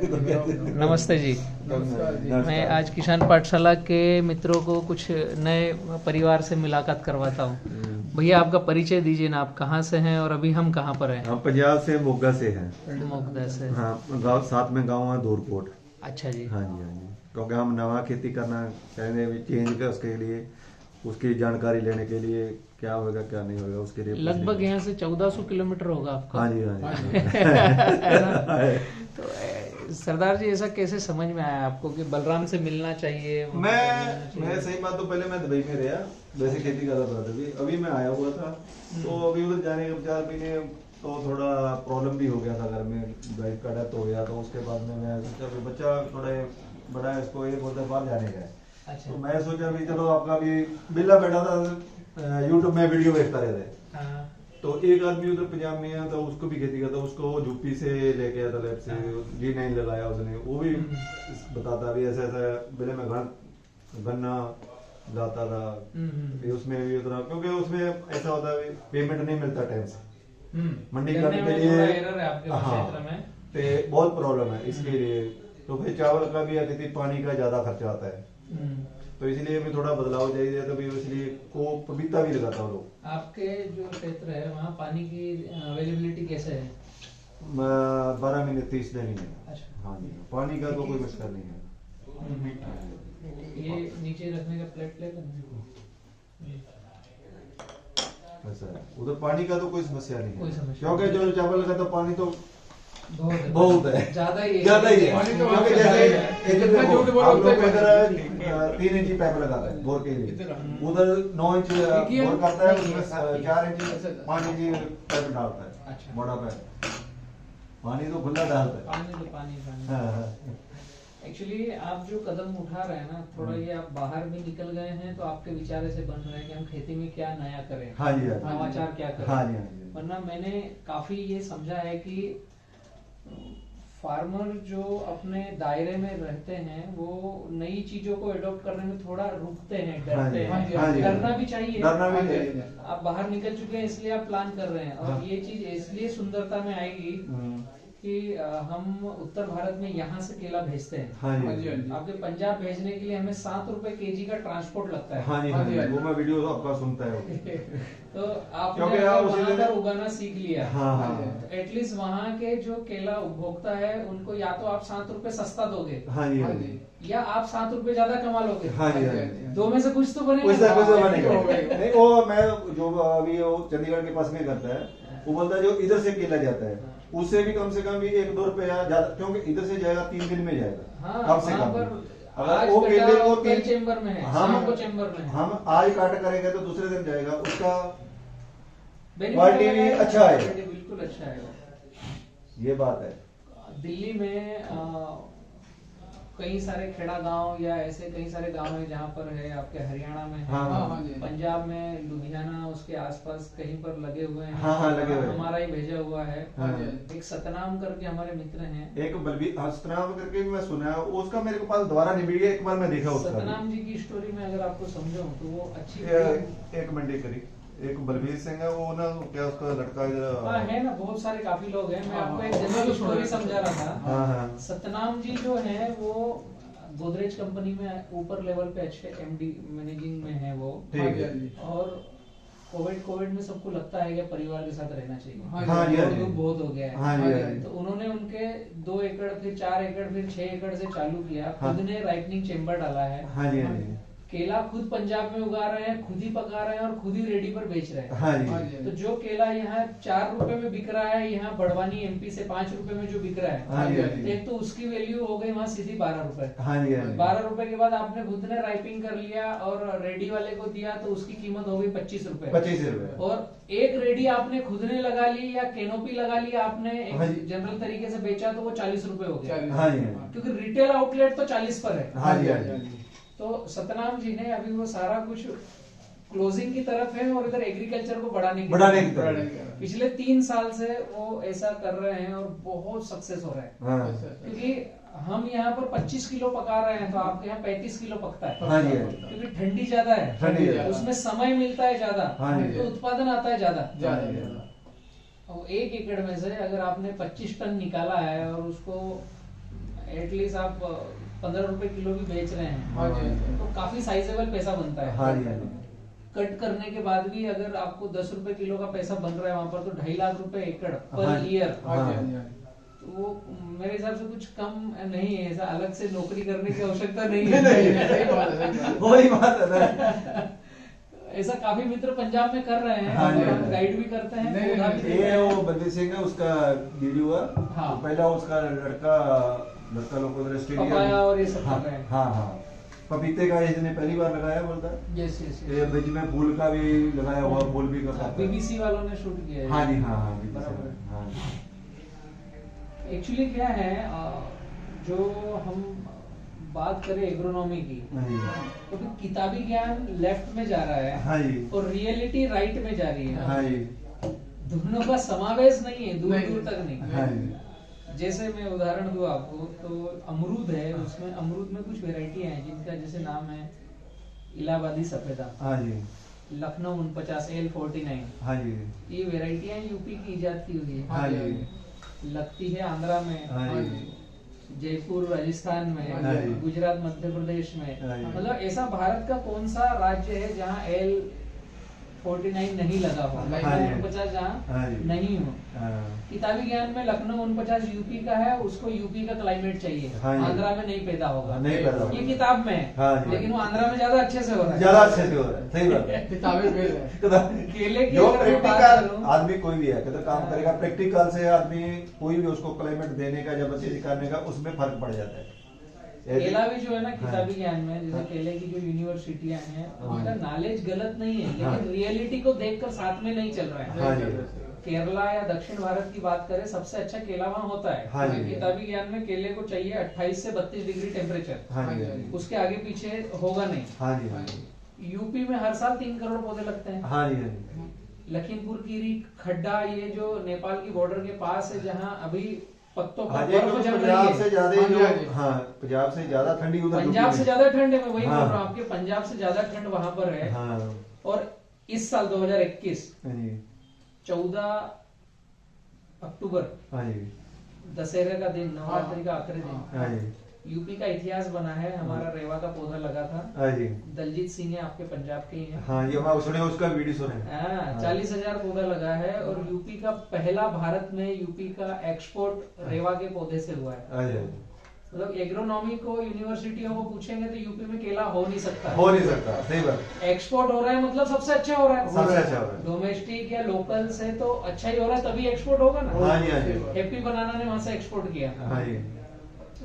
नमस्ते जी। मैं आज किसान पाठशाला के मित्रों को कुछ नए परिवार से मुलाकात करवाता हूँ। भैया आपका परिचय दीजिए ना, आप कहाँ से हैं और अभी हम कहाँ पर हैं? हम पंजाब से मोगा से हैं। मोगदा से। हाँ, गाँव साथ में गाँव है दूरकोट। अच्छा जी। हाँ जी, हाँ जी। क्योंकि हम नवा खेती करना चाहेंगे चेंज का, उसके लिए उसकी जानकारी लेने के लिए क्या होगा क्या नहीं होगा उसके लिए लगभग यहाँ से 1400 किलोमीटर होगा आपका। हाँ जी, हाँ जी। तो सरदार जी, ऐसा कैसे समझ में आया आपको कि बलराम से मिलना चाहिए? मैं सही बात तो पहले मैं दुबई में रहा, वैसे खेती करता था तभी, अभी मैं आया हुआ था। तो अभी उधर जाने के विचार भी तो थोड़ा प्रॉब्लम भी हो गया था घर में, वाइफ का डेथ हो गया। तो उसके बाद में मैं सोचा बच्चा थोड़ा बड़ा है, इसको ये बोलते बाहर जाने का है। अच्छा। तो मैं सोचा भी चलो आपका भी बिल्ला बैठा था यूट्यूब में वीडियो देखता रहता है। तो एक आदमी उधर पंजाब में है, तो उसको भी खेती करता, उसको यूपी से लेके आया था लैब से, G9 लगाया उसने, वो भी बताता भी ऐसा ऐसा बिल्ले में गन्ना जाता था। फिर उसमें भी उतना, क्योंकि उसमें ऐसा होता है पेमेंट नहीं मिलता टाइम से, मंडी करने के लिए। हाँ, तो बहुत प्रॉब्लम है इसके लिए। तो फिर चावल का भी अतिथि पानी का ज्यादा खर्चा आता है, तो इसलिए भी थोड़ा बदलाव चाहिए। तो भी इसलिए को पपीता भी लगाता हूँ लोग। आपके जो क्षेत्र है वहाँ पानी की अवेलेबिलिटी कैसे है? 12 महीने 30 दिन ही है। अच्छा। हाँ जी, पानी का तो कोई मुश्किल नहीं है। ये नीचे रखने का प्लेट ऐसा है, उधर पानी का तो कोई समस्या नहीं कोई है, समस्या क्योंकि जो चावल का तो पानी तो बहुत है, ज्यादा ही है। क्योंकि जैसे आप लोग इधर 3 इंची पाइप लगाता है बोर के लिए, उधर 9 इंच बोर करता है, उसमें 4 इंच 5 इंच पाइप डालता है। अच्छा। बड़ा पाइप पानी तो खुला डालता है। पानी। एक्चुअली आप जो कदम उठा रहे हैं ना, थोड़ा ये आप बाहर भी निकल गए हैं, तो आपके विचार ऐसे बन रहे हैं कि हम खेती में क्या नया करें। हाँ जी, नवाचार क्या करें। हाँ जी, हाँ जी। वरना मैंने काफी ये समझा है कि फार्मर जो अपने दायरे में रहते हैं वो नई चीजों को एडॉप्ट करने में थोड़ा रुकते हैं, डरते हैं। डरना भी चाहिए, आप बाहर निकल चुके हैं इसलिए आप प्लान कर रहे हैं। और ये चीज इसलिए सुंदरता में आएगी कि हम उत्तर भारत में यहाँ से केला भेजते हैं। हाँ जी। आपके पंजाब भेजने के लिए हमें 7 रुपए केजी का ट्रांसपोर्ट लगता है। हाँ जी, हाँ जी। वो मैं वीडियो आपका सुनता है। तो आपने वहाँ पर उगाना सीख लिया। हाँ। तो एटलीस्ट वहाँ के जो केला उपभोक्ता है उनको या तो आप 7 रुपए सस्ता दोगे। हाँ जी, हाँ जी। या आप 7 रुपए ज्यादा कमा लोगे। हाँ जी, हाँ जी। दो में से कुछ तो बनेगा। नहीं, वो मैं जो अभी वो चंडीगढ़ के पास में करता है, वो बोलता है जो इधर से केला जाता है उससे भी कम से कम भी 1-2 रुपया ज्यादा, क्योंकि इधर से जाएगा 3 दिन में जाएगा। कम से कम अगर वो केले को 3 चेम्बर में है, हम आज काट करेंगे तो दूसरे दिन जाएगा, उसका क्वालिटी भी अच्छा है। बिल्कुल अच्छा है। ये बात है। दिल्ली में कई सारे खेड़ा गांव या ऐसे कई सारे गांव हैं जहाँ पर है, आपके हरियाणा में है। हाँ। पंजाब में लुधियाना उसके आसपास कहीं पर लगे हुए हैं। हाँ, लगे हुए हैं। हमारा ही भेजा हुआ है। हाँ। एक सतनाम करके हमारे मित्र हैं। एक बलबीर सतनाम करके भी मैं सुना है, उसका मेरे को पास दोबारा नहीं मिली, एक बार मैं देखा उसका। सतनाम जी की स्टोरी में अगर आपको समझो तो वो अच्छी। एक मिनट करी, एक बलबीर सिंह है, वो ना क्या उसका लड़का इधर है ना, बहुत सारे काफी लोग हैं। मैं आपको एक जनरल स्टोरी समझा रहा था। हाँ। सतनाम जी जो है वो गोदरेज कंपनी में ऊपर लेवल पे अच्छे MD मैनेजिंग में है वो। और कोविड में सबको लगता है कि परिवार के साथ रहना चाहिए। दुख बहुत हो गया है। तो उन्होंने उनके 2 एकड़ फिर 4 एकड़ फिर 6 एकड़ से चालू किया। खुद ने राइपनिंग चेम्बर डाला है। केला खुद पंजाब में उगा रहे हैं, खुद ही पका रहे हैं और खुद ही रेडी पर बेच रहे हैं। तो जो केला यहाँ 4 रुपए में बिक रहा है, यहाँ बड़वानी MP से 5 रुपए में जो बिक रहा है, एक तो उसकी वैल्यू हो गई वहाँ सीधी 12 रुपए। 12 रुपए के बाद आपने खुद ने राइपिंग कर लिया और रेडी वाले को दिया तो उसकी कीमत हो गई 25 रुपए। और एक रेडी आपने खुद ने लगा ली या कैनोपी लगा ली आपने, जनरल तरीके से बेचा तो वो 40 रुपए हो गया, क्योंकि रिटेल आउटलेट तो 40 पर है। तो सतनाम जी ने अभी वो सारा कुछ क्लोजिंग की तरफ है और इधर एग्रीकल्चर को बढ़ाने की तरफ पिछले 3 साल से वो ऐसा कर रहे हैं और बहुत सक्सेस हो रहा है। क्योंकि हम यहाँ पर 25 किलो पका रहे हैं तो आपके यहाँ 35 किलो पकता है। क्योंकि ठंडी ज्यादा है, उसमें समय मिलता है ज्यादा, तो उत्पादन आता है ज्यादा। और 1 एकड़ में से अगर आपने 25 टन निकाला है और उसको एटलीस्ट आप 15 रुपए किलो भी बेच रहे हैं हाँ जी, हाँ जी। तो काफी साइजेबल पैसा बनता है। हाँ जी, हाँ जी। कट करने के बाद भी अगर आपको 10 रुपए किलो का पैसा बन रहा है वहां पर, तो 2.5 लाख रुपए एकड़ हाँ पर जी, ईयर, हाँ जी, हाँ जी, हाँ जी। तो वो मेरे हिसाब से कुछ कम नहीं है। ऐसा अलग से नौकरी करने की आवश्यकता नहीं नहीं, नहीं, है। सही बात है, सही बात है। वही बात है ना। ऐसा काफी मित्र पंजाब में कर रहे हैं, हाँ जी, और हाँ हम जी। गाइड भी करते हैं, नहीं, पौधा भी नहीं, देते ये हैं। वो बलबीर सिंह है, उसका वीडियो है। हाँ। तो पहला उसका लड़का लोग उधर स्टेडियम पपाया और ये सब हाँ, कर रहे हैं। हाँ हाँ पपीते का इसने पहली बार लगाया बोलता है। यस यस ये बीच में फूल का भी लगाया हुआ, फूल भी का बीबीसी वालों ने शूट किया है। हाँ जी, हाँ हाँ BBC बराबर। हाँ एक्चुअली क्या है, जो हम बात करें एग्रोनॉमी की, हाँ जी, तो फिर किताबी ज्ञान लेफ्ट में जा रहा है हाँ जी, और रियलिटी राइट में जा रही है। हाँ जी, दोनों का समावेश नहीं है, दूर नहीं, दूर तक नहीं। हाँ जी, जैसे मैं उदाहरण दूं आपको, तो अमरूद है, उसमें अमरूद में कुछ वेराइटी हैं जिनका जैसे नाम है इलाहाबादी सफेदा, हाँ जी, लखनऊ 49 L49, हाँ जी, ये वेराइटियां यूपी की इजाद की हुई है। हाँ जी, लगती है आंध्रा में, हाँ जी, जयपुर राजस्थान में, हाँ जी। गुजरात मध्य प्रदेश में। हाँ जी। मतलब ऐसा भारत का कौन सा राज्य है जहाँ L49 नहीं लगा हो, हाँ लखनऊ जी। 49 जहाँ हाँ जी। नहीं हो। हाँ किताबी ज्ञान में लखनऊ 49 यूपी का है, उसको यूपी का क्लाइमेट चाहिए, हाँ जी। आंध्रा में नहीं पैदा होगा। नहीं पैदा होगा। ये किताब में है, हाँ जी। लेकिन वो आंध्रा में ज्यादा अच्छे से हो रहा है। ज्यादा अच्छे से हो रहा है, सही बात है। किताबें फेल है। केले की जो अगर मैं बात प्रैक्टिकल करूं, आदमी कोई भी है कहते काम करेगा, प्रैक्टिकल से आदमी कोई भी उसको क्लाइमेट देने का या चीज करने का उसमें फर्क पड़ जाता है। केला भी जो है ना हाँ। किताबी ज्ञान में, जैसे हाँ। केले की जो यूनिवर्सिटियां हैं, हाँ। उनका नॉलेज गलत नहीं है, हाँ। लेकिन रियलिटी को देखकर साथ में नहीं चल रहा है। हाँ जी, केरला या दक्षिण भारत की बात करें, सबसे अच्छा केला वहाँ होता है। हाँ जी। किताबी ज्ञान में केले को चाहिए 28 से 32 डिग्री टेम्परेचर, हाँ जी, हाँ जी, उसके आगे पीछे होगा नहीं। हाँ जी, हाँ जी, यूपी में हर साल 3 करोड़ पौधे लगते हैं। हाँ जी, हाँ जी, लखीमपुर खीरी खड्डा, ये जो नेपाल की बॉर्डर के पास है, जहाँ अभी पत्तों पर हाँ जी, बर्फ क्योंकि जम पंजाब रही से है। ज्यादा हाँ जी, हाँ जी। जो हाँ पंजाब से ज्यादा ठंडी उधर पंजाब यूपी से में। ज्यादा ठंड है, मैं वही हाँ। बोल रहा हूँ, आपके पंजाब से ज्यादा ठंड वहां पर है। हाँ और इस साल 2021 हाँ जी, 14 अक्टूबर, हाँ जी, दशहरे का दिन, नवरात्रि का आखिरी दिन, हाँ जी, यूपी का इतिहास बना है। हमारा रेवा का पौधा लगा था, हाँ जी, दलजीत सिंह है, आपके पंजाब के ही हैं। हाँ ये मैं सुने उसका वीडियो सुने। हाँ, 40,000 पौधा लगा है, और यूपी का पहला, भारत में यूपी का एक्सपोर्ट रेवा के पौधे से हुआ है। हाँ जी, मतलब एग्रोनॉमी को यूनिवर्सिटियों को पूछेंगे तो यूपी में केला हो नहीं सकता। हो नहीं सकता, सही बात, एक्सपोर्ट हो रहा है मतलब सबसे अच्छा हो रहा है। सबसे अच्छा हो रहा है। डोमेस्टिक या लोकल से तो अच्छा ही हो रहा है, तभी एक्सपोर्ट होगा ना। हाँ जी, हाँ जी, हैप्पी बनाना ने वहां से एक्सपोर्ट किया। हाँ जी,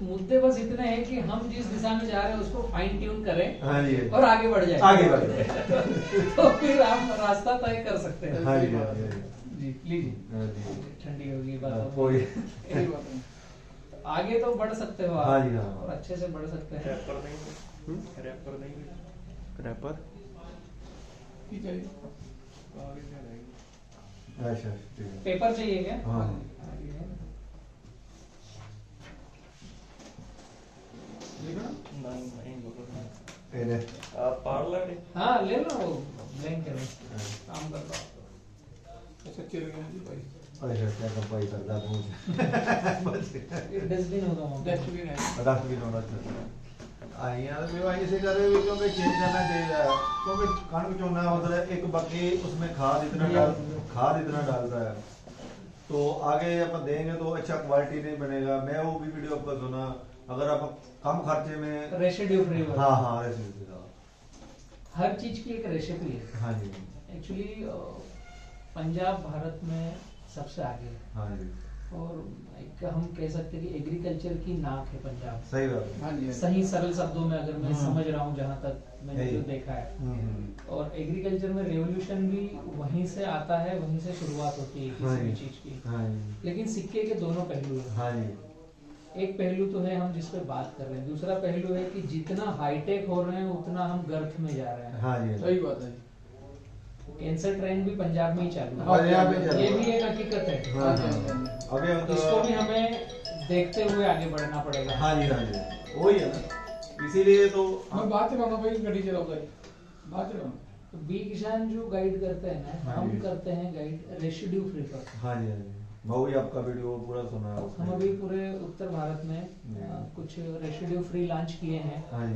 मुद्दे बस इतने हैं कि हम जिस दिशा में जा रहे हैं उसको फाइन ट्यून करें हाँ जी, और आगे बढ़ जाए। आगे बढ़ जाए। तो फिर आप रास्ता तय कर सकते हैं। हाँ जी, हाँ जी, हाँ जी, जी लीजिए, हाँ जी, ठंडी होगी हाँ, बात। कोई सही बात है। आगे तो बढ़ सकते हो आप, हाँ जी, हाँ। और अच्छे से बढ़ सकते हैं। रैपर नहीं, रैपर नहीं, रैपर ठीक है जी। आगे क्या रहेगा? अच्छा ठीक है। पेपर चाहिए क्या? हाँ आगे है। लिखो ना। नहीं नहीं बोलो ये ले। आप पार्लर हाँ ले लो, वो ब्लैंक करो, काम कर लो। अच्छा चल गया जी भाई। अच्छा क्या कंपाई कर दा मुझे बस ये डस्टबिन होगा वहाँ पे। डस्टबिन है। पचास भी नोट आई यार मैं वहीं से कर रहे क्योंकि चेंज करना चाहिए, क्योंकि कणक चुनना उधर एक बाकी उसमें खाद इतना डालता है, तो आगे अपन देंगे तो अच्छा क्वालिटी नहीं बनेगा। मैं वो भी वीडियो आपका सुना, अगर आप कम खर्चे में रेसिड्यू फ्री हो। हाँ हाँ रेसिपी हर चीज की एक रेसिपी है। हाँ जी, एक्चुअली पंजाब भारत में सबसे आगे है, हाँ जी, और एक हम कह सकते हैं कि एग्रीकल्चर की नाक है पंजाब। सही बात है। हाँ जी। सही सरल शब्दों में अगर मैं समझ रहा हूँ, जहाँ तक मैंने सही। जो देखा है, हम्म। और एग्रीकल्चर में रेवोल्यूशन भी वहीं से आता है, वहीं से शुरुआत होती है हाँ किसी भी जी। चीज की। हाँ जी, लेकिन सिक्के के दोनों पहलू हैं। हाँ जी, एक पहलू तो है हम जिस पे बात कर रहे हैं, दूसरा पहलू है कि जितना हाईटेक हो रहे हैं उतना हम गर्थ में जा रहे हैं। हाँ जी, सही बात है। कैंसर ट्रेंड भी पंजाब में ही चालू हाँ, है, यहाँ पे चालू ये है। भी एक हकीकत है। हाँ हाँ जी, जी, हाँ जी। अभी हम इसको भी हमें देखते हुए आगे बढ़ना पड़ेगा। हाँ जी, हाँ जी, वही है ना, इसीलिए तो मैं बात कर रहा हूँ भाई, गाड़ी चलाओ भाई, बात कर रहा हूँ। तो बी किसान जो गाइड करते हैं ना, हाँ हम जी। करते हैं गाइड रेसिड्यू फ्री पर। हाँ जी, हाँ जी, मैं भी आपका वीडियो पूरा सुना है हम उसमें। अभी पूरे उत्तर भारत में हम्म। कुछ कुछ रेसिड्यू फ्री लॉन्च किए हैं, हाँ जी,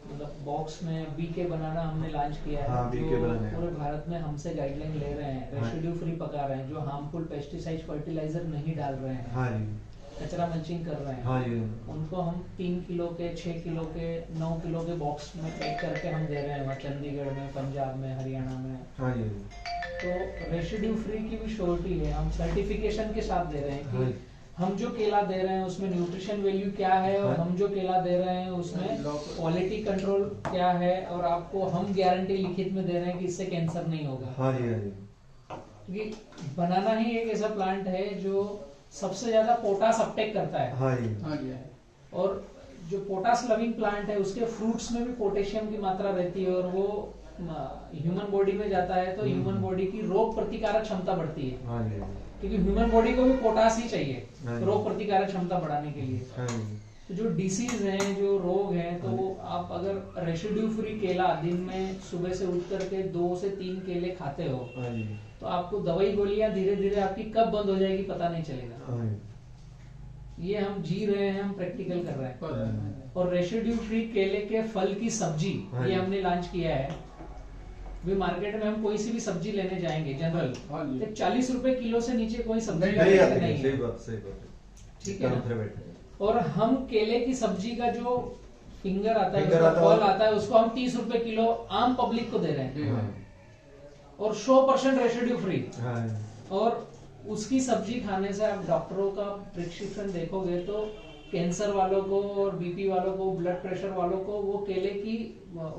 मतलब बॉक्स में बीके बनाना हमने लॉन्च किया है। हाँ, BK जो बनाने हैं। पूरे भारत में हमसे गाइडलाइन ले रहे हैं, हाँ। रेसिड्यू फ्री पका रहे हैं, जो हार्मफुल पेस्टिसाइड फर्टिलाइजर नहीं डाल रहे हैं, हाँ जी, कचरा मल्चिंग कर रहे हैं, हाँ जी, उनको हम 3 किलो के, 6 किलो के, 9 किलो के बॉक्स में पैक करके हम दे रहे हैं वहाँ चंडीगढ़ में, पंजाब में, हरियाणा में। हाँ जी, तो रेसिड्यू फ्री की भी श्योरिटी है, हम सर्टिफिकेशन के साथ दे रहे हैं हाँ। कि हम जो केला दे रहे हैं उसमें न्यूट्रिशन वैल्यू क्या है, और हाँ। हम जो केला दे रहे हैं उसमें क्वालिटी कंट्रोल क्या है, और आपको हम गारंटी लिखित में दे रहे हैं कि इससे कैंसर नहीं होगा। हाँ जी, हाँ जी, क्योंकि बनाना ही एक ऐसा प्लांट है जो सबसे ज्यादा पोटास अपटेक करता है, हाँ जी, हाँ जी, और जो पोटास लविंग प्लांट है उसके फ्रूट्स में भी पोटेशियम की मात्रा रहती है, और वो ह्यूमन बॉडी में जाता है तो ह्यूमन बॉडी की रोग प्रतिकारक क्षमता बढ़ती है, हाँ जी, क्योंकि ह्यूमन बॉडी को भी पोटास ही चाहिए हाँ जी। रोग प्रतिकारक क्षमता बढ़ाने के लिए। हाँ जी, तो जो डिसीज हैं, जो रोग हैं, तो वो आप अगर रेसिड्यू फ्री केला दिन में सुबह से उठ करके 2 से 3 केले खाते हो, हाँ जी, तो आपको दवाई गोलियां धीरे धीरे आपकी कब बंद हो जाएगी पता नहीं चलेगा। हाँ जी, ये हम जी रहे हैं, हम प्रैक्टिकल कर रहे हैं। पता है। और रेसिड्यू फ्री केले के फल की सब्जी हाँ ये जी। हमने लॉन्च किया है। भी मार्केट में हम कोई सी भी सब्जी लेने जाएंगे जनरल, हाँ जी। तो 40 रुपए किलो से नीचे कोई सब्जी नहीं, नहीं का आती रेट है, नहीं सही है। बात, सही बात है। ठीक है ना? तरफ से बैठे हैं। और हम केले की सब्जी का जो फिंगर आता है, फिंगर उसका आता है, फल आता है, उसको हम 30 रुपए किलो आम पब्लिक को दे रहे हैं, हाँ, और 100% रेसिड्यू फ्री। हाँ, और उसकी सब्जी खाने से आप डॉक्टरों का प्रिस्क्रिप्शन देखोगे तो कैंसर वालों को और बीपी वालों को, ब्लड प्रेशर वालों को वो केले की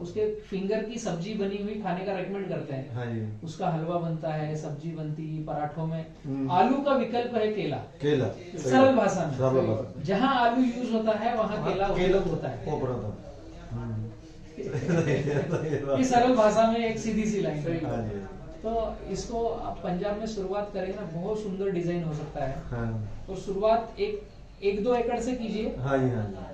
उसके फिंगर की सब्जी बनी हुई खाने का रेकमेंड करते हैं। हाँ जी, उसका हलवा बनता है, सब्जी बनती है, पराठों में हम्म। आलू का विकल्प है केला। केला, सरल भाषा में, सरल भाषा में। जहाँ आलू यूज होता है वहाँ केला उपयोग होता है। वो पड़ा था। ये सरल भाषा में एक सीधी सी लाइन है। हाँ जी, तो इसको आप पंजाब में शुरुआत करेंगे ना, बहुत सुंदर डिजाइन हो सकता है। हाँ, तो शुरुआत 1-2 एकड़ से कीजिए, हाँ जी, हाँ जी,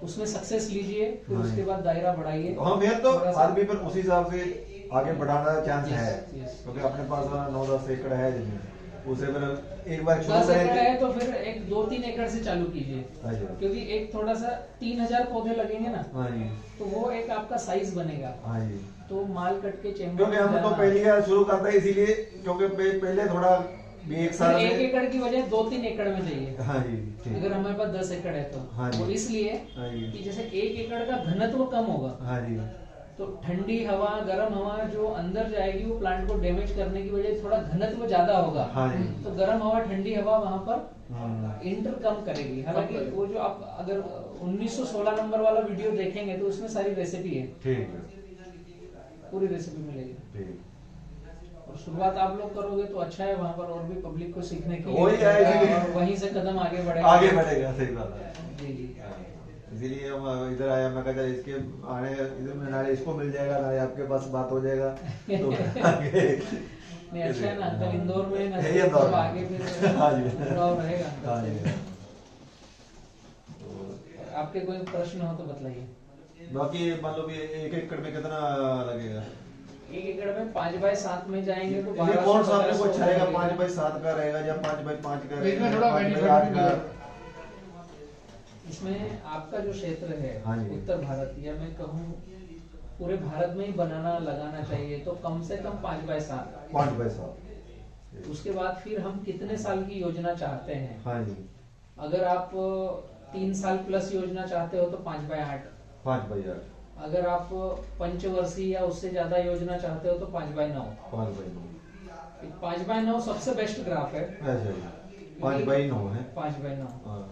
उसमें सक्सेस लीजिए, फिर हाँ। उसके बाद दायरा बढ़ाइए। हाँ, मैं तो थोड़ा सा- आदमी पर उसी हिसाब से आगे बढ़ाना चांस Yes, है, yes. क्योंकि अपने पास 9-10 एकड़ है जमीन, उसे फिर एक बार शुरू 10 एकड़ है करेंगे। तो फिर 2-3 एकड़ से चालू कीजिए, हाँ जी, क्योंकि एक थोड़ा सा 3000 पौधे लगेंगे ना, हाँ जी, तो वो एक आपका साइज बनेगा। हाँ जी, तो माल कट के चेंबर क्योंकि हम तो पहली बार शुरू करते हैं इसीलिए, क्योंकि पहले थोड़ा भी एक साल 1 में। एकड़ की बजाय 2-3 एकड़ में चाहिए। हाँ जी, ठीक। अगर हमारे पास 10 एकड़ है तो हाँ जी। वो इसलिए हाँ जी, कि जैसे 1 एकड़ का घनत्व कम होगा, हाँ जी, तो ठंडी हवा, गर्म हवा जो अंदर जाएगी वो प्लांट को डैमेज करने की वजह से थोड़ा घनत्व ज्यादा होगा। हाँ जी, तो गर्म हवा, ठंडी हवा वहां पर हाँ, इंटर कम करेगी। हालांकि वो जो आप अगर 1916 नंबर वाला वीडियो देखेंगे तो उसमें सारी रेसिपी है, ठीक है, पूरी रेसिपी मिलेगी। ठीक। और शुरुआत आप लोग करोगे तो अच्छा है, वहां पर और भी पब्लिक को सीखने के वही है, इसीलिए- और वहीं से कदम आगे बढ़ेगा। आगे बढ़ेगा, सही बात है। जी जी। इसीलिए हम इधर आया, मैं कहता इसके आने इधर में नाले इसको मिल जाएगा, नाले आपके पास बात हो जाएगा तो आगे। नहीं अच्छा है ना अंकल, इंदौर में ना यही इंदौर में। आगे फिर हाँ जी। जुड़ाव रहेगा। हाँ जी। आपके कोई प्रश्न हो तो बताइए। बाकी मान लो भी 1 एकड़ में कितना लगेगा? 1 एकड़ में 5x7 में जाएंगे तो ये कौन सा आपने को 1200 अच्छा रहेगा? लगेगा। 5x7 का रहेगा या 5x5 का रहेगा? इसमें थोड़ा 5x8 benefit भी का? इसमें आपका जो क्षेत्र है हाँ जी। उत्तर भारत, या मैं कहूँ पूरे भारत में ही बनाना लगाना चाहिए, तो कम से कम 5x7। 5x7। उसके बाद फिर हम कितने साल की योजना चाहते हैं। हाँ जी, अगर आप 3 साल प्लस योजना चाहते हो तो 5x8। 5x8। अगर आप पंचवर्षीय या उससे ज्यादा योजना चाहते हो तो 5x9। 5x9। 5x9 सबसे बेस्ट ग्राफ है। अच्छा जी, 5x9 है। 5x9 हाँ,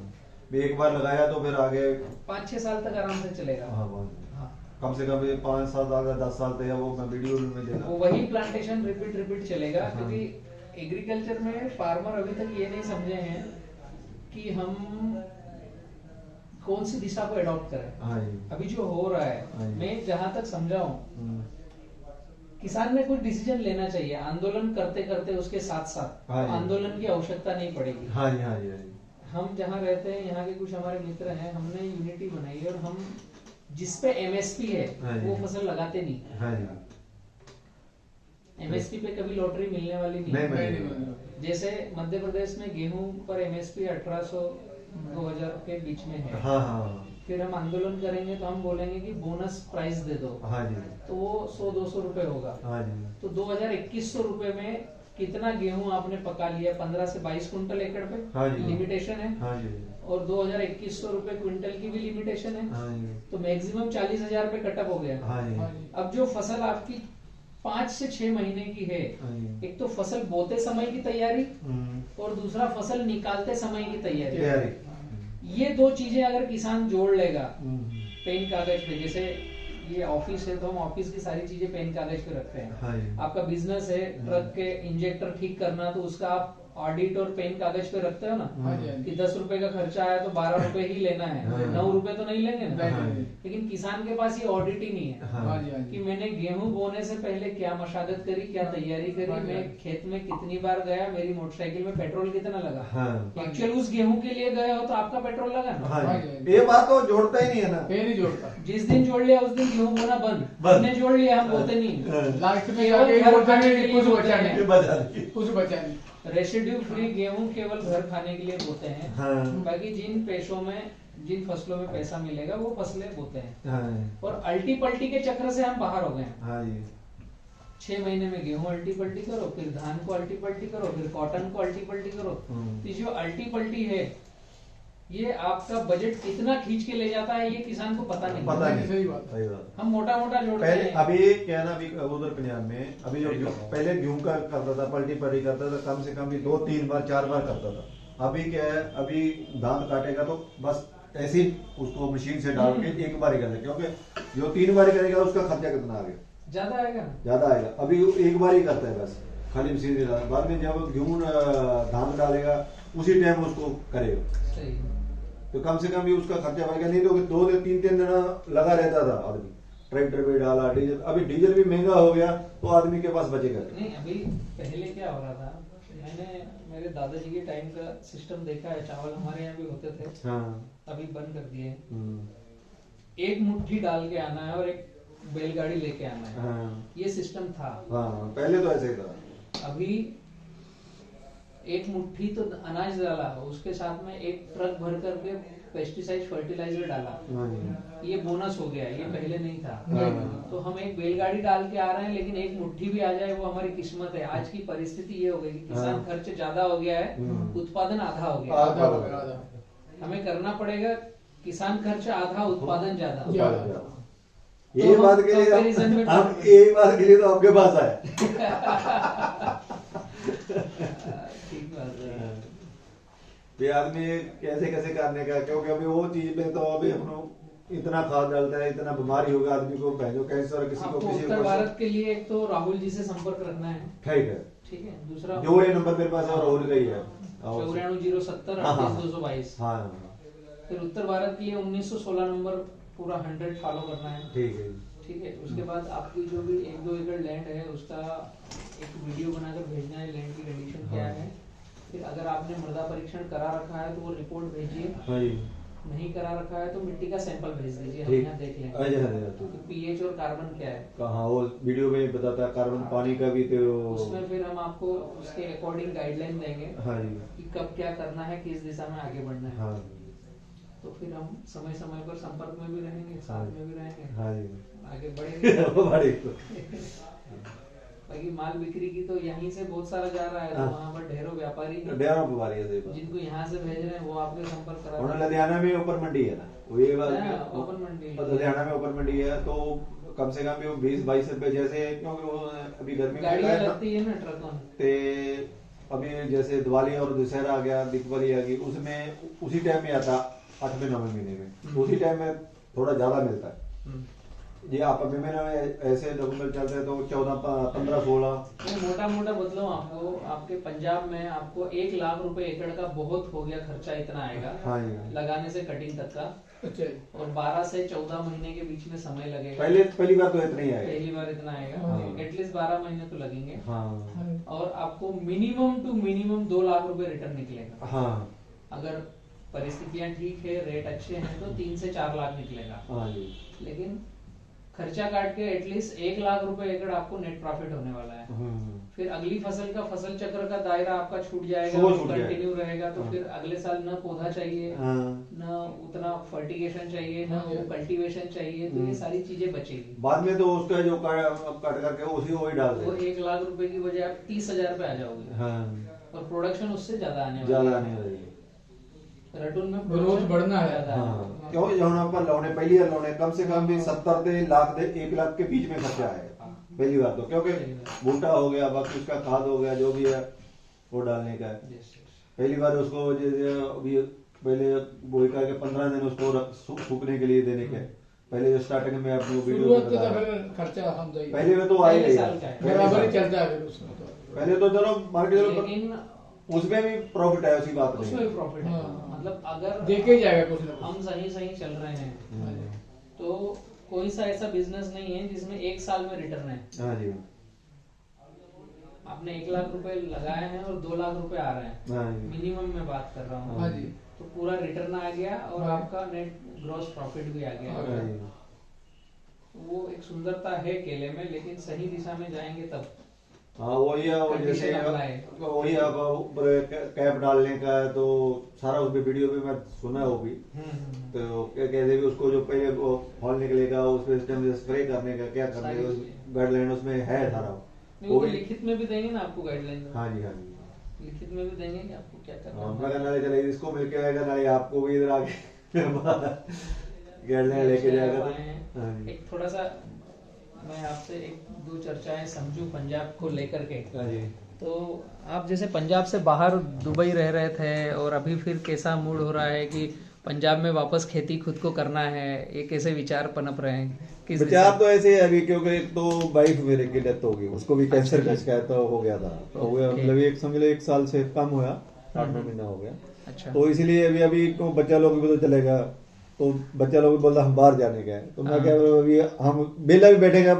भी एक बार लगाया तो फिर आगे 5-6 साल तक आराम से चलेगा। हाँ, बहुत। हाँ। कम से कम 5-7 साल 10 साल तक वो मैं वीडियो में देखा। वो वही प्लांटेशन रिपीट चलेगा, हाँ। क्योंकि एग्रीकल्चर में फार्मर अभी तक ये नहीं समझे हैं कि हम कौन सी दिशा को अडॉप्ट करें। हाँ जी। अभी जो हो रहा हाँ है, जी। मैं जहां तक समझा हूँ, हम्म, किसान ने कुछ डिसीजन लेना चाहिए। आंदोलन करते करते उसके साथ साथ हाँ जी। आंदोलन की आवश्यकता नहीं पड़ेगी। हाँ जी, हाँ जी, हाँ जी। हम जहाँ रहते हैं, यहाँ के कुछ हमारे मित्र हैं, हमने यूनिटी बनाई है, और हम जिस पे एमएसपी है हाँ जी। वो फसल लगाते नहीं। हाँ जी। एमएसपी पे कभी लॉटरी मिलने वाली नहीं। नहीं, नहीं, नहीं, नहीं। जैसे मध्य प्रदेश में गेहूं पर एमएसपी 1800 2000 के बीच में है। हाँ हाँ फिर हम आंदोलन करेंगे तो हम बोलेंगे कि बोनस प्राइस दे दो, हाँ जी, तो वो 100-200 रुपए होगा। हाँ जी, तो 2100 रुपए में कितना गेहूं आपने पका लिया? 15 से 22 कुंटल एकड़ पे हाँ जी, लिमिटेशन है। हाँ जी, और 2100 रुपए क्विंटल की भी लिमिटेशन है। हाँ जी, तो मैक्सिमम 40,000 पे कटअप हो गया। हाँ जी, हाँ जी। अब जो फसल आपकी 5 से 6 महीने की है, हाँ जी, एक तो फसल बोते समय की तैयारी हम्म, और दूसरा फसल निकालते समय की तैयारी। तैयारी, ये 2 चीजें अगर किसान जोड़ लेगा हम्म, पेन कागज पे, जैसे ये ऑफिस है तो हम ऑफिस की सारी चीजें पेन कागज पे रखते हैं। हाँ जी, आपका बिजनेस है ट्रक के इंजेक्टर ठीक करना, तो उसका आप ऑडिट और पेन कागज पे रखते हो ना, हाँ जी, हाँ कि जी। 10 रुपए का खर्चा आया तो 12 रुपए ही लेना है, हाँ। 9 रुपए तो नहीं लेंगे ना। नहीं, हाँ। नहीं, लेकिन किसान के पास ये ऑडिट ही नहीं है हाँ, हाँ जी, हाँ कि जी। मैंने गेहूं बोने से पहले क्या मशागत करी, क्या तैयारी करी, हाँ जी, मैं हाँ जी। खेत में कितनी बार गया, मेरी मोटरसाइकिल में पेट्रोल कितना लगा। हाँ, एक्चुअल उस गेहूं के लिए गए हो तो आपका पेट्रोल लगा ना। हाँ हाँ जी, जी। ये बात तो जोड़ता ही नहीं है ना। ये नहीं जोड़ता। जिस दिन जोड़ लिया उस दिन गेहूं बोना बंद। बंद। हमने जोड़ लिया, हम बोते नहीं। हाँ, लास्ट में केवल जाके ये घर बोलता खाने है के कि लिए कुछ बोते बचा हैं। ये नहीं, बता दी। कुछ बचा नहीं। रेसिड्यू फ्री गेहूं केवल घर खाने के लिए बोते हैं। हाँ, बाकी जिन पेशों में, जिन फसलों में पैसा मिलेगा वो फसलें बोते हैं। हाँ, और अल्टी पल्टी के चक्र से हम बाहर हो गए हैं। हाँ जी, 6 महीने में गेहूं अल्टी पल्टी करो, फिर धान को अल्टी पल्टी करो, फिर कॉटन को अल्टी पल्टी करो। हम्म। तो जो अल्टी पल्टी है, ये आपका बजट कितना खींच के ले जाता है ये किसान को पता नहीं। पता नहीं, सही बात। सही बात। हम मोटा मोटा जोड़ते पहले हैं। अभी क्या है ना, अभी उधर पंजाब में अभी जो पहले गेहूं का करता था, पलटी पलटी करता था, कम से कम भी 2-3 बार 4 बार करता था। अभी क्या है, अभी धान काटेगा तो बस ऐसे ही उसको मशीन से डाल के एक बार ही करता है, क्योंकि जो 3 बार करेगा उसका खर्चा कितना आ गया, ज्यादा आएगा ना। ज्यादा आएगा। अभी वो एक बार ही करता है बस, खाली मशीन से डाल, बाद में जब गेहूं धान डालेगा उसी टाइम उसको करेगा, सही। तो कम से कम भी उसका खर्चा बढ़ेगा। नहीं तो 2-3 दिन लगा रहता था आदमी, ट्रैक्टर पे डाला डीजल, अभी डीजल भी महंगा हो गया तो आदमी के पास बचेगा क्या? नहीं, अभी पहले क्या हो रहा था, मैंने मेरे दादाजी के टाइम का सिस्टम देखा है। चावल हमारे यहाँ भी होते थे, हाँ, अभी बंद कर दिए। हम्म, एक मुट्ठी डाल के आना है और एक बैलगाड़ी लेके आना है, हाँ, ये सिस्टम था। हाँ, पहले तो ऐसे ही था। अभी एक मुट्ठी तो अनाज डाला, उसके साथ में एक ट्रक भर करके पेस्टिसाइड फर्टिलाइजर डाला, हाँ जी, ये बोनस हो गया, ये पहले नहीं था। हाँ, तो हम एक बैलगाड़ी डाल के आ रहे हैं, लेकिन एक मुट्ठी भी आ जाए वो हमारी किस्मत है। आज की परिस्थिति ये हो गई कि किसान हाँ। खर्च ज्यादा हो गया है, हम्म। उत्पादन आधा हो गया। आधा आधा हो हो गया। गया, आधा। हमें करना पड़ेगा किसान खर्च आधा, उत्पादन ज्यादा। या- ये तो बात हम के लिए comparison में हम ये बात के लिए तो आपके पास आए। ठीक बात है। ये आदमी कैसे कैसे करने का, क्योंकि अभी वो चीज में तो अभी हम इतना खाद डालता है, इतना बीमारी होगा आदमी को, भैंसो कैंसर किसी को आपको किसी उत्तर को। भारत के लिए एक तो राहुल जी से संपर्क रखना है, ठीक है, ठीक है। दूसरा जो ये नंबर मेरे पास है और हो गई है। 9407 हाँ, हाँ। 28222। हाँ, फिर उत्तर भारत के लिए 1916 नंबर पूरा 100 फॉलो करना है, ठीक है, ठीक है। उसके बाद आपकी जो भी 1-2 एकड़ लैंड है उसका एक वीडियो बनाकर भेजना है, लैंड की कंडीशन क्या हाँ। है। फिर अगर आपने मृदा परीक्षण करा रखा है तो वो रिपोर्ट भेजिए, हाँ जी, नहीं करा रखा है तो मिट्टी का सैंपल भेज दीजिए, हम ठीक। यहाँ देख लेंगे अच्छा, अच्छा, ठीक। कि पीएच और कार्बन क्या है। कहाँ वो वीडियो में बताता है, कार्बन पानी का भी तो। उसमें फिर हम आपको उसके अकॉर्डिंग गाइडलाइन देंगे हाँ जी, कि कब क्या करना है, किस दिशा में आगे बढ़ना है। हाँ, तो फिर हम समय समय पर संपर्क में भी रहेंगे, साथ में भी रहेंगे, हाँ जी। आगे बढ़ेंगे। वो बड़ी बाकी माल बिक्री की तो यहीं से बहुत सारा जा रहा है, तो हाँ। वहाँ पर ढेरों व्यापारी हैं, डेरा बीमारी है, सही बात। जिनको यहाँ से भेज रहे हैं वो आपके संपर्क करा और देंगे। लुधियाना में ऊपर मंडी है ना, वो ये बात हाँ, ओपन मंडी। और लुधियाना में ऊपर मंडी है, तो कम से कम भी वो 20-22 रुपए जैसे, क्योंकि वो अभी गर्मी में गाड़ियाँ है ना, लगती है ना ट्रकों में। ते अभी जैसे दिवाली और दशहरा आ गया, दीपावली आ गई, उसमें उसी टाइम में आता 8वें-9वें महीने में, उसी टाइम में थोड़ा ज्यादा मिलता है। ये आप अभी में ऐसे डॉक्यूमेंट चलते हैं तो 14-15-16। मोटा मोटा बदलो आपको, आपके पंजाब में आपको 1 लाख रुपए एकड़ का बहुत हो गया खर्चा, इतना आएगा हाँ जी, लगाने से कटिंग तक का। अच्छा जी। और 12 से 14 महीने के बीच में समय लगेगा। पहली बार तो इतना ही आएगा। पहली बार इतना आएगा, हाँ। एटलीस्ट 12 महीने तो लगेंगे। हाँ, और आपको मिनिमम टू मिनिमम 2 लाख रुपए रिटर्न निकलेगा। हाँ, अगर परिस्थितियां ठीक है, रेट अच्छे हैं तो 3 से 4 लाख निकलेगा। हाँ जी, लेकिन खर्चा काट के एटलीस्ट 1 लाख रुपए एकड़ आपको नेट प्रॉफिट होने वाला है। फिर अगली फसल का फसल चक्र का दायरा आपका छूट जाएगा, कंटिन्यू रहेगा, तो फिर अगले साल न पौधा चाहिए, न उतना फर्टिगेशन चाहिए, न वो कल्टीवेशन चाहिए, तो ये सारी चीजें बचेगी। बाद में तो उसका जो कट करके उसी वही डाल वो 1 लाख रुपए की बजाय आप 30,000 पे आ जाओगे, और प्रोडक्शन उससे ज्यादा आने वाली है। रटून में रोज बढ़ना है। क्यों यहाँ पर लोने पहली बार लोने कम से कम भी 70 से लाख 1 लाख के बीच में खर्चा है पहली बार तो, क्योंकि बूटा हो गया, बाकी उसका खाद हो गया, जो भी है वो डालने का है। पहली बार उसको अभी पहले बोई करके 15 दिन उसको सूखने के लिए देने के, पहले जो स्टार्टिंग में आपने वीडियो खर्चा हम पहले में तो आए बराबर ही चलता है उसमें तो। पहले तो चलो मार्केट उसमें भी प्रॉफिट है, उसी बात में उसमें भी प्रॉफिट है। मतलब अगर देखे जाएगा कुछ ना कुछ, हम सही चल रहे हैं तो कोई सा ऐसा बिजनेस नहीं है जिसमें 1 साल में रिटर्न है। हाँ जी, आपने 1 लाख रुपए लगाए हैं और 2 लाख रुपए आ रहे हैं, मिनिमम मैं बात कर रहा हूँ, तो पूरा रिटर्न आ गया और आपका नेट ग्रॉस प्रॉफिट भी आ गया। वो एक सुंदरता है केले में, लेकिन सही दिशा में जाएंगे तब। हाँ वही है, और जैसे वही अब ऊपर कैप डालने का है तो सारा उसमें वीडियो भी मैं सुना वो भी, तो कहते भी उसको जो पहले वो फॉल निकलेगा उस पर स्प्रे करने का क्या करने का गाइडलाइन उसमें है सारा। वो लिखित में भी देंगे ना आपको गाइडलाइन? हाँ जी, हाँ जी, लिखित में भी देंगे कि आपको क्या करना है। मैं कहना चले इसको मिलके आएगा नाले आपको भी इधर आके गाइडलाइन लेके जाएगा। तो एक थोड़ा सा मैं आपसे 1-2 चर्चाएं समझूं पंजाब को लेकर के। तो आप जैसे पंजाब से बाहर दुबई रह रहे थे और अभी फिर कैसा मूड हो रहा है कि पंजाब में वापस खेती खुद को करना है, ये कैसे विचार पनप रहे हैं? विचार तो ऐसे है अभी, क्योंकि एक तो वाइफ मेरे की डेथ हो गई, उसको भी कैंसर का शिकायत हो गया था, तो हो गया मतलब एक समझ लो 1 साल से कम हुआ, 8-9 महीना हो गया। अच्छा। तो इसीलिए अभी तो बच्चा लोग भी तो चलेगा, तो बच्चा लोग भी बोलता हम बाहर जाने का है, तो मैं क्या अभी हम बेला भी बैठेगा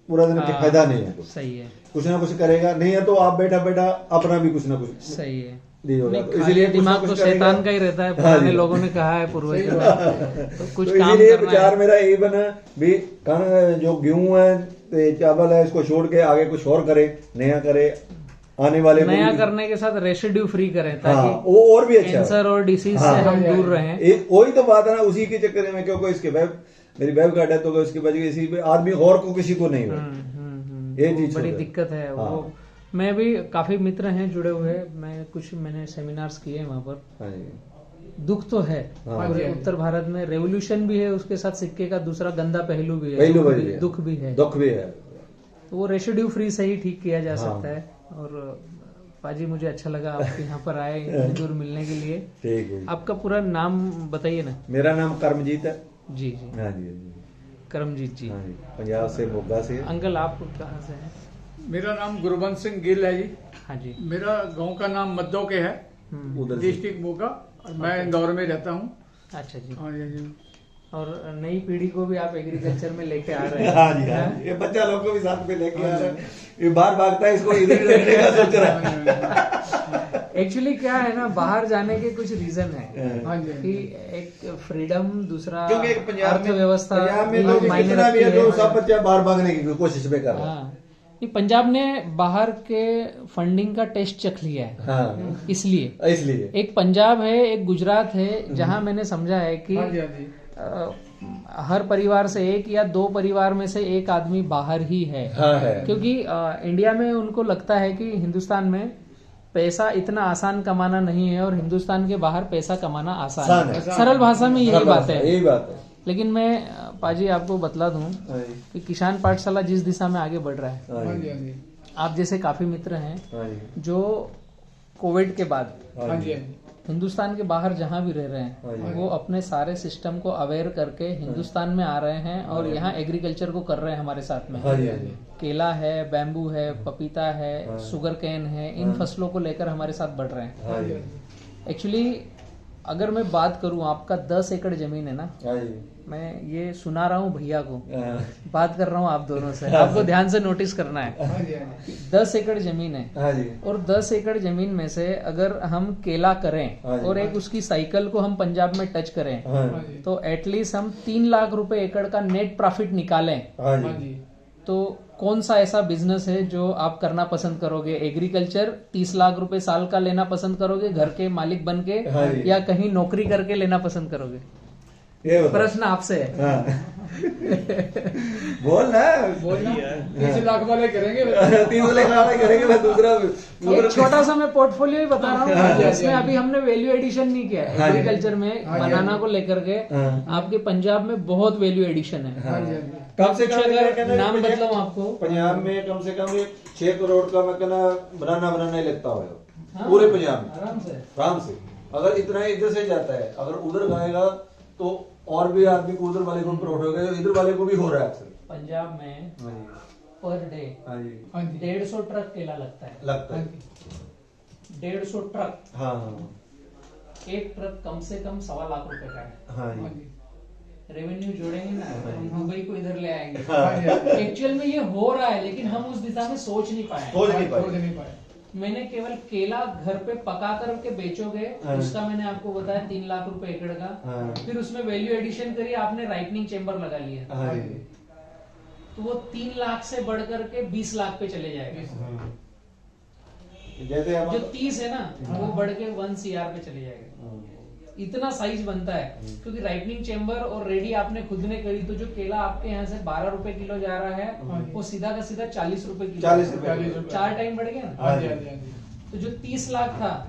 पूरा दिन, फायदा नहीं है। सही है, कुछ ना कुछ करेगा, नहीं है तो आप बैठा बैठा अपना भी कुछ ना कुछ सही है। इसीलिए दिमाग तो शैतान का ही रहता है, पुराने लोगों ने कहा है, पूर्वजों ने। तो कुछ तो काम इसीलिए करना विचार है। मेरा यही बना भी जो गेहूं है चावल है इसको छोड़ के आगे कुछ और करे, नया करे, आने वाले नया करने के साथ रेसिड्यू फ्री करें ताकि वो और भी अच्छा कैंसर और डिसीज से हम दूर रहें। वही तो बात है ना, उसी के चक्कर में, क्योंकि इसके मेरी वेब का डेथ हो गया, उसकी वजह से इसी आदमी और को किसी को नहीं हुआ, ये चीज बड़ी दिक्कत है। वो मैं भी काफी मित्र हैं जुड़े हुए, मैंने सेमिनार्स किए हैं वहाँ पर। दुख तो है, पूरे उत्तर भारत में रेवोल्यूशन भी है, उसके साथ सिक्के का दूसरा गंदा पहलू भी है, दुख भी है। तो वो रेसिड्यू फ्री से ही ठीक किया जा सकता है। और पाजी मुझे अच्छा लगा आप यहाँ पर आए इतनी दूर मिलने के लिए। ठीक है। आपका पूरा नाम बताइए ना। मेरा नाम कर्मजीत है। जी जी। हाँ जी, कर्मजीत जी। हाँ जी, पंजाब से, मोगा से। अंकल आप कहाँ से हैं? मेरा नाम गुरबंश सिंह गिल है जी। हाँ जी। मेरा गांव का नाम मद्दो के है, डिस्ट्रिक्ट मोगा, और मैं इंदौर में रहता हूँ। अच्छा जी। हाँ जी। और नई पीढ़ी को भी आप एग्रीकल्चर में लेके आ रहे हैं। हाँ जी, हाँ जी। ये बच्चा लोग को भी साथ में लेके आ रहे हैं, ये बाहर भागता है, इसको इधर रखने का सोच रहा है। एक्चुअली क्या है ना, बाहर जाने के कुछ रीजन है कि एक फ्रीडम, दूसरा क्योंकि एक अर्थव्यवस्था में तो कितना भी है तो सब बच्चा बाहर भागने की कोशिश में कर रहा है। पंजाब ने बाहर के फंडिंग का टेस्ट चख लिया है। हाँ। इसलिए एक पंजाब है, एक गुजरात है, जहां मैंने समझा है कि हर परिवार से 1 या 2 परिवार में से एक आदमी बाहर ही है। हाँ है। क्योंकि इंडिया में उनको लगता है कि हिंदुस्तान में पैसा इतना आसान कमाना नहीं है और हिंदुस्तान के बाहर पैसा कमाना आसान है। सरल भाषा में यही बात है। लेकिन मैं पाजी आपको बतला दूं कि किसान पाठशाला जिस दिशा में आगे बढ़ रहा है, आप जैसे काफी मित्र हैं जो कोविड के बाद हिंदुस्तान के बाहर जहां भी रह रहे हैं, वो अपने सारे सिस्टम को अवेयर करके हिंदुस्तान में आ रहे हैं और यहाँ एग्रीकल्चर को कर रहे हैं हमारे साथ में। केला है, बैम्बू है, पपीता है, शुगर केन है, इन फसलों को लेकर हमारे साथ बढ़ रहे हैं। एक्चुअली अगर मैं बात करूं, आपका 10 एकड़ जमीन है ना, हाँ जी, मैं ये सुना रहा हूँ भैया को, हाँ, बात कर रहा हूँ आप दोनों से, आपको ध्यान से नोटिस करना है। हाँ जी, हाँ जी। 10 एकड़ जमीन है हाँ जी, और 10 एकड़ जमीन में से अगर हम केला करें हाँ जी। और एक उसकी साइकिल को हम पंजाब में टच करें हाँ हाँ जी, जी, तो एटलीस्ट हम 3 लाख रुपए एकड़ का नेट प्रॉफिट निकालें, हाँ हाँ जी, जी। तो कौन सा ऐसा बिजनेस है जो आप करना पसंद करोगे? एग्रीकल्चर 30 लाख रुपए साल का लेना पसंद करोगे घर के मालिक बन के, हाँ जी। या कहीं नौकरी करके लेना पसंद करोगे? ये बताओ। प्रश्न आपसे है। हाँ। बोल ना, बोलना 30 लाख वाले करेंगे। 3 लाख वाला करेंगे, मैं दूसरा एक छोटा सा मैं पोर्टफोलियो ही बता रहा हाँ हूँ जी, जिसमें हाँ जी। अभी हमने वैल्यू एडिशन नहीं किया है। हाँ जी। एग्रीकल्चर में हाँ जी, बनाना हाँ जी। को लेकर के हाँ। आपके पंजाब में बहुत वैल्यू एडिशन है। हाँ जी, हाँ जी। कम से कुछ कम अगर नाम बतलाऊं आपको, पंजाब में कम से कम 6 करोड़ का मैं कहना बनाना ही लगता है हाँ, पूरे पंजाब में आराम से। आराम से। अगर इतना इधर से जाता है, अगर उधर गाएगा तो और भी आदमी को उधर वाले को प्रॉफिट होगा, इधर वाले को भी हो रहा है अक्सर। पंजाब में हाँ जी, पर डे हाँ जी, हाँ जी। 150 ट्रक केला लगता है। लगता हाँ है। जी। 150 ट्रक, हाँ हाँ, एक ट्रक कम से कम 1.25 लाख रुपए का है। हाँ हाँ जी, जी। रेवेन्यू जोड़ेंगे ना तो हम दुबई को इधर ले आएंगे। हाँ जी, हाँ जी। एक्चुअल में ये हो रहा है लेकिन हम उस दिशा में सोच नहीं पाए। सोच नहीं सोच पाए। नहीं पाए। मैंने केवल केला घर पे पका कर के बेचोगे, हाँ। उसका मैंने आपको बताया 3 लाख रुपए एकड़ का। हाँ। फिर उसमें वैल्यू एडिशन करी, आपने राइपनिंग चेम्बर लगा लिया, हाँ जी, तो वो 3 लाख से बढ़ करके 20 लाख पे चले जाएगा। हाँ। जैसे हम जो 30 है ना वो बढ़ के 1 CR पे चले जाएगा। इतना साइज बनता है क्योंकि राइपनिंग चेम्बर और रेडी आपने खुद ने करी, तो जो केला आपके यहाँ से 12 रुपए किलो जा रहा है वो सीधा का सीधा 40 रुपए किलो। 40 रुपए। 40 रुपए। 4 टाइम बढ़ गया ना। हाँ जी, हाँ जी, हाँ जी। तो जो 30 लाख था,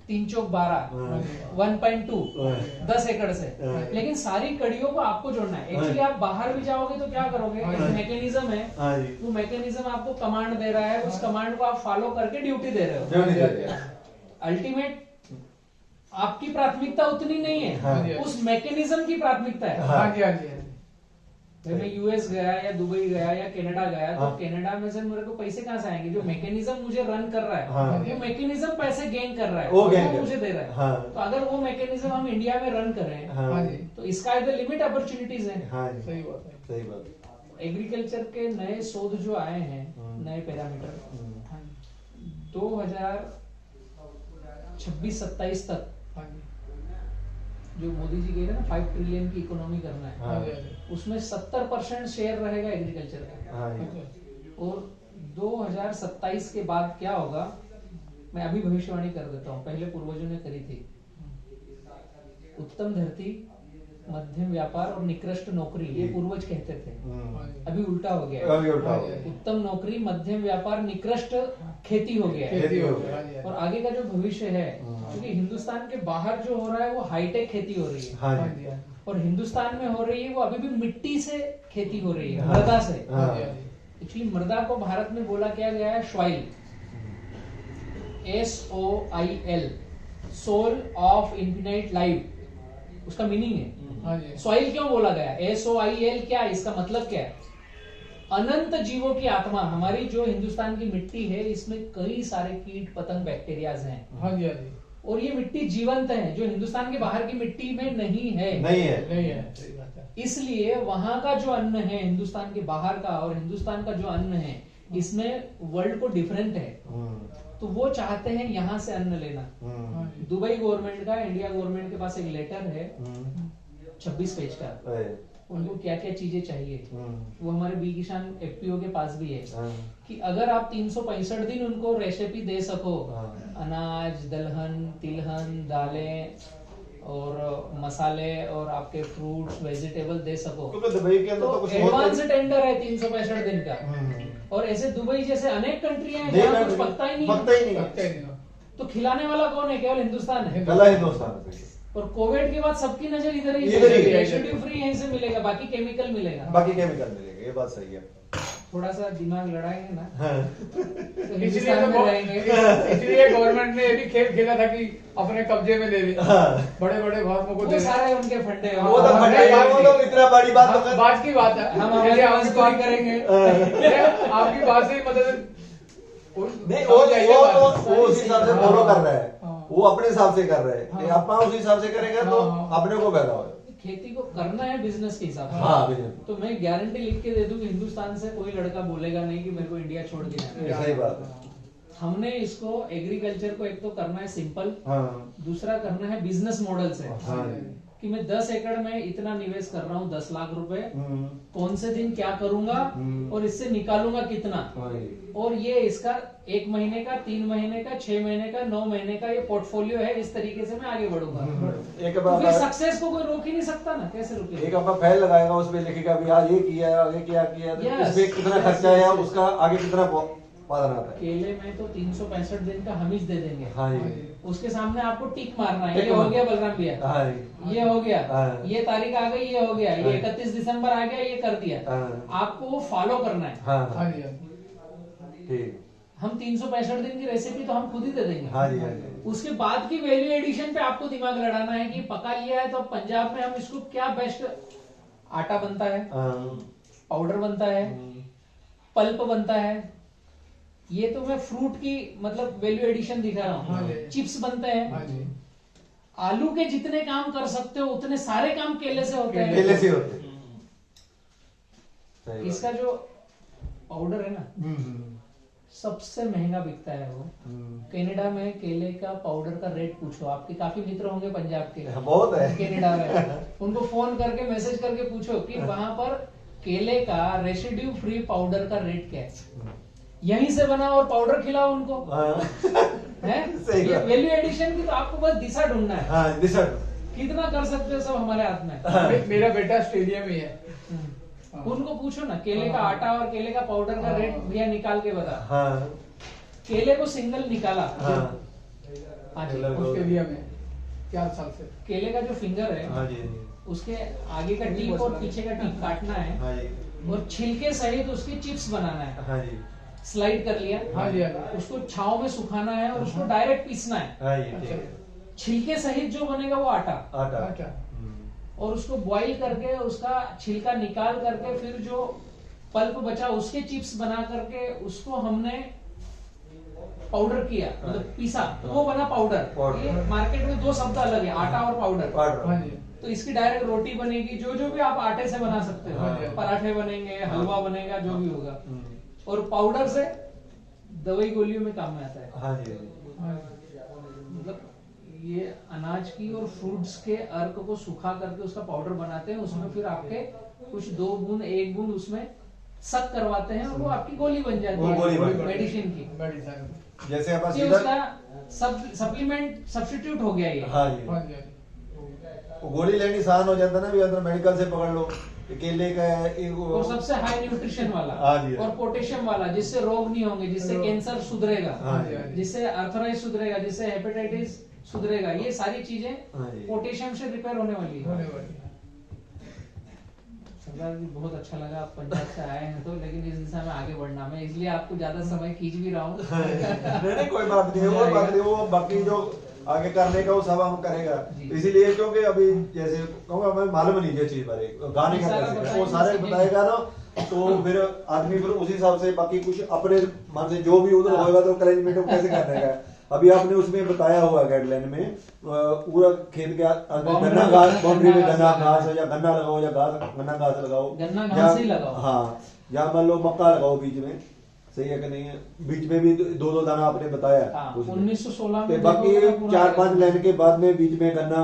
3 चौक 12, हाँ। 1.2, हाँ। 10 एकड़ से। हाँ। लेकिन सारी कड़ियों को आपको जोड़ना है। एक्चुअली आप बाहर भी जाओगे तो क्या करोगे, हाँ। एक मैकेनिज्म है, हाँ जी, वो मैकेनिज्म आपको कमांड दे रहा है, उस कमांड को आप फॉलो करके ड्यूटी दे रहे हो। ड्यूटी दे रहे हैं। अल्टीमेट आपकी प्राथमिकता उतनी नहीं है, हाँ। उस मैकेनिज्म की प्राथमिकता है। हाँ। हाँ जी, हाँ जी, हाँ जी। भाई मैं यूएस गया या दुबई गया या कनाडा गया तो हाँ। कनाडा में से मेरे को पैसे कहाँ से आएंगे? जो मैकेनिज्म मुझे रन कर रहा है, हाँ। वो मैकेनिज्म पैसे गेन कर रहा है, वो वो gain कर- मुझे दे रहा है। हाँ। तो अगर वो मैकेनिज्म हम इंडिया में रन करें हाँ हाँ जी। तो इसका इधर लिमिट अपॉर्चुनिटीज है। हाँ जी, सही बात है। सही बात। एग्रीकल्चर के नए शोध जो आए हैं, नए पैरामीटर, हाँ जी, 2026-27 तक हाँ जी, जो मोदी जी कह रहे हैं ना 5 ट्रिलियन की इकोनॉमी करना है, हाँ जी, हाँ जी। उसमें 70% शेयर रहेगा एग्रीकल्चर का। हाँ जी, और 2027 के बाद क्या होगा, मैं अभी भविष्यवाणी कर देता हूँ, पहले पूर्वजों ने करी थी। उत्तम धरती, मध्यम व्यापार और निकृष्ट नौकरी, ये पूर्वज कहते थे। हाँ जी। अभी उल्टा हो गया है। अभी उठा हो। उत्तम नौकरी, मध्यम व्यापार, निकृष्ट खेती हो गया है। खेती हो गया। गया। हाँ जी, हाँ जी। और आगे का जो भविष्य है, क्योंकि हिंदुस्तान के बाहर जो हो रहा है वो हाईटेक खेती हो रही है, हाँ हाँ जी, जी, हाँ जी। और हिंदुस्तान में हो रही है वो अभी भी मिट्टी से खेती हो रही है, हाँ। मृदा से। हाँ। हाँ जी, हाँ जी। एक्चुअली मृदा को भारत में बोला क्या गया है, soil, SOIL, soul of infinite life, उसका मीनिंग है। हाँ जी। सॉइल क्यों बोला गया, SOIL क्या है, इसका मतलब क्या है? अनंत जीवों की आत्मा। हमारी जो हिंदुस्तान की मिट्टी है इसमें कई सारे कीट पतंग बैक्टीरियाज हैं, हाँ जी, हाँ जी। और ये मिट्टी जीवंत है, जो हिंदुस्तान के बाहर की मिट्टी में नहीं है। नहीं है। नहीं है, सही बात है। इसलिए वहां का जो अन्न है हिंदुस्तान के बाहर का और हिंदुस्तान का जो अन्न है इसमें वर्ल्ड को डिफरेंट है, तो वो चाहते हैं यहाँ से अन्न लेना। हाँ जी। दुबई गवर्नमेंट का, इंडिया गवर्नमेंट के पास एक लेटर है 26 पेज का, उनको क्या क्या चीजें चाहिए वो हमारे बी किसान FPO के पास भी है, कि अगर आप 365 दिन उनको रेसिपी दे सको, अनाज, दलहन, तिलहन, दालें और मसाले और आपके फ्रूट्स, वेजिटेबल दे सको, क्योंकि दुबई के अंदर तो तो कुछ एडवांस टेंडर है 365 दिन का। और ऐसे दुबई जैसे अनेक कंट्रियां हैं जहाँ कुछ पकता ही नहीं है। पकता ही नहीं पकते है। नहीं हो। तो खिलाने वाला कौन है? केवल हिंदुस्तान है। गला हिंदुस्तान से। और कोविड के बाद सबकी नजर इधर ही इधर ही है। रेसिड्यू फ्री यहीं से मिलेगा, बाकी केमिकल मिलेगा। बाकी केमिकल मिलेगा, ये बात सही है। थोड़ा सा दिमाग लड़ाएंगे ना हाँ। तो इसलिए हिंदुस्तान में रहेंगे। इसलिए गवर्नमेंट ने ये भी खेल खेला था कि अपने कब्जे में ले ले, हाँ। बड़े बड़े फार्मों को वो दे सारे उनके फंडे हैं। वो तो हाँ, बड़े हाँ, वो लोग इतना बड़ी बात तो कर। बात की बात है। हम हमारी जैसे आवाज आपकी पूरी बात करेंगे। आपकी बात से ही मतलब नहीं, वो उस हिसाब से फॉलो कर रहा है। हाँ। वो अपने हिसाब से कर रहे हैं कि आप उस हिसाब से करेंगे तो अपने को फायदा होगा। खेती को करना है बिजनेस के हिसाब से। हाँ बिजनेस। तो मैं गारंटी लिख के दे दूं कि हिंदुस्तान से कोई लड़का बोलेगा नहीं कि मेरे को इंडिया छोड़ के जाना है। सही बात है। हमने इसको एग्रीकल्चर को एक तो करना है सिंपल, हाँ दूसरा करना है बिजनेस मॉडल से हाँ कि मैं 10 एकड़ में इतना निवेश कर रहा हूँ 10 लाख रुपए, कौन से दिन क्या करूंगा और इससे निकालूंगा कितना, और ये इसका 1 महीने का, 3 महीने का, 6 महीने का, 9 महीने का ये पोर्टफोलियो है। इस तरीके से मैं आगे बढ़ूंगा। एक तो फिर सक्सेस को कोई रोक ही नहीं सकता ना, कैसे रोके? एक अपना फाइल लगाएगा, उसमें लिखेगा भी आज ये किया, आगे क्या किया, तो Yes. इसमें कितना खर्चा है, उसका आगे कितना उत्पादन आता है। केले में तो 365 दिन का हमीज दे देंगे। हाँ जी। उसके सामने आपको टिक मारना है, टिक ये हो मार- गया बलराम भैया, हाँ जी। ये हो गया, हाँ। ये तारीख आ गई, ये हो गया, ये हाँ। 31 दिसंबर आ गया, ये कर दिया। हाँ। आपको वो फॉलो करना है। हाँ हाँ हाँ जी ठीक। हम 365 दिन की रेसिपी तो हम खुद ही दे देंगे। हाँ जी हाँ जी। उसके बाद की वैल्यू एडिशन पे आपको दिमाग लड़ाना है कि पका लिया है तो अब पंजाब में हम इसको क्या बेस्ट, आटा बनता है, हाँ। पाउडर बनता है, पल्प बनता है, ये तो मैं फ्रूट की मतलब वैल्यू एडिशन दिखा रहा हाँ हूँ। जी। चिप्स बनते हैं, हाँ जी आलू के जितने काम कर सकते हो उतने सारे काम केले से होते हैं। केले से होते हैं। सही बात। इसका जो पाउडर है ना हम्म, सबसे महंगा बिकता है वो। कनाडा में केले का पाउडर का रेट पूछो, आपके काफी मित्र होंगे पंजाब के, बहुत है। कनाडा में, उनको फोन करके मैसेज करके पूछो कि वहां पर केले का रेसिड्यू फ्री पाउडर का रेट क्या है, यहीं से बना और पाउडर खिलाओ उनको। हाँ। है सही ये बात। वैल्यू एडिशन की तो आपको बस दिशा ढूंढना है। हाँ दिशा। कितना कर सकते हो सब हमारे हाथ में। मेरा बेटा स्टेडियम में है। उनको पूछो ना केले का आटा और केले का पाउडर का रेट भैया निकाल के बता। हाँ केले को सिंगल निकाला। हाँ हाँ जी। ऑस्ट्रेलिया में 4 साल से। केले का जो फिंगर है हाँ जी उसके आगे का टीप और पीछे का टीप काटना है हाँ जी और छिलके सहित उसकी चिप्स बनाना है। हाँ जी स्लाइड कर लिया, हाँ जी, हाँ जी। उसको छाव में सुखाना है और उसको डायरेक्ट पीसना है। हाँ जी ठीक है। छिलके सहित जो बनेगा वो आटा, आटा। अच्छा और उसको बॉईल करके उसका छिलका निकाल करके फिर जो पल्प बचा उसके चिप्स बना करके उसको हमने पाउडर किया, मतलब पीसा, तो वो बना पाउडर। पाउडर। ये मार्केट में 2 शब्द अलग है, आटा और पाउडर। पाउडर। हाँ जी तो इसकी डायरेक्ट रोटी बनेगी, जो जो भी आप आटे से बना सकते हो, हाँ। पराठे बनेंगे, हलवा बनेगा, जो भी होगा। और पाउडर से दवाई गोलियों में काम में आता है। हाँ जी मतलब ये अनाज की और फ्रूट्स के अर्क को सुखा करके उसका पाउडर बनाते हैं, उसमें फिर आपके कुछ 2 बूंद 1 बूंद उसमें सक करवाते हैं और वो आपकी गोली बन जाती वो गोली बन है जाती है। मेडिसिन की। मेडिसिन। जैसे अपन ये सीधा। उसका सप्लीमेंट सब्स्टिट्यूट हो गया ये। हाँ जी हाँ जी वो गोली लेनी आसान हो जाता है ना, भी अंदर मेडिकल से पकड़ लो केले का एक और सबसे हाई न्यूट्रिशन वाला हाँ जी। और पोटेशियम वाला, जिससे रोग नहीं होंगे, जिससे कैंसर सुधरेगा, हाँ जी, हाँ जी। जिससे अर्थराइटिस सुधरेगा, जिससे हेपेटाइटिस सुधरेगा। ये सारी चीजें हाँ जी। पोटेशियम से रिपेयर होने वाली है। होने वाली है। सरदार जी बहुत अच्छा लगा आप पंजाब से आए हैं तो, लेकिन इस दिशा में आगे बढ़ना, मैं इसलिए आपको ज्यादा समय खींच भी रहा हूँ। नहीं कोई बात नहीं, वो बात नहीं, वो बाकी जो आगे करने का वो सब हम करेगा। जी। इसीलिए क्योंकि अभी जैसे कहूँगा हमें मालूम नहीं ये चीज बारे गाने का सारा कैसे बताएंगे, वो सारे सीखेंगे। बताएगा ना, तो फिर आदमी फिर उसी हिसाब से बाकी कुछ अपने मन से जो भी उधर होगा तो अरेंजमेंट कैसे करने का। अभी आपने उसमें बताया हुआ गाइडलाइन में पूरा खेत के गन्ना घास, बाउंड्री में गन्ना घास या गन्ना लगाओ या गन्ना घास लगाओ, गन्ना घास ही लगाओ। हाँ, या मान लो मक्का लगाओ बीच में, सही है कि नहीं है, बीच में भी 2-2 दाना आपने बताया। हाँ, उसमें। 1916 तो में बाकी देखोगे तो पूरा 4-5 लाइन के बाद में बीच में गन्ना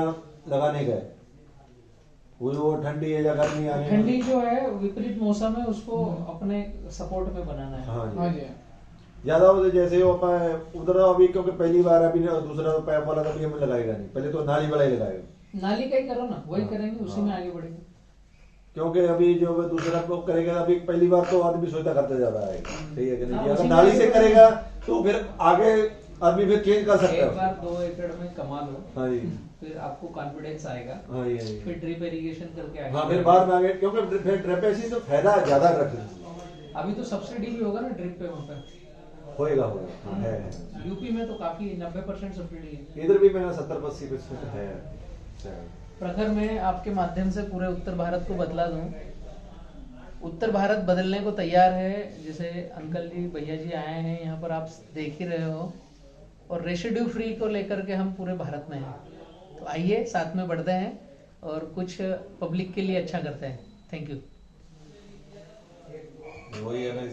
लगाने का है, वो ठंडी है या गर्मी आने ठंडी जो है विपरीत मौसम है, उसको अपने सपोर्ट में बनाना है। हाँ हाँ जी जी ज्यादा हो जैसे वो अपन उधर अभी क्योंकि पहली बार अभी दूसरा पैप वाला तो हमें लगाएगा नहीं, पहले तो नाली वाला ही लगाएगा, नाली का ही करो ना, वही करेंगे, उसी में आगे बढ़ेंगे। क्योंकि अभी जो दूसरा को करेगा अभी पहली बार तो आदमी सोचता करते ज्यादा आएगा, सही है कि नहीं। हाँ, अगर उसी में नाली आगे से बढ़ेंगे। करेगा तो फिर आगे आदमी फिर चेंज कर सकता एक है। बार 2 एकड़ में कमा लो, हाँ जी फिर आपको कॉन्फिडेंस आएगा, हाँ जी हाँ जी फिर ड्रिप इरिगेशन करके आगे हाँ, फिर बढ़ेंगे। बाद में आगे क्योंकि फिर ड्रिप तो फायदा ज्यादा रखते अभी तो सब्सिडी भी होगा ना ड्रिप पे वहाँ पे। होएगा है। यूपी में तो काफी 90% सब्सिडी है। इधर भी मेरा 70-80% है। प्रखर में आपके माध्यम से पूरे उत्तर भारत को बतला दूं, उत्तर भारत बदलने को तैयार है। जैसे अंकल जी भैया जी आए हैं यहाँ पर, आप देख ही रहे हो, और रेसिड्यू फ्री को लेकर के हम पूरे भारत में हैं। तो आइए साथ में बढ़ते हैं और कुछ पब्लिक के लिए अच्छा करते हैं। Thank you. वही है ना,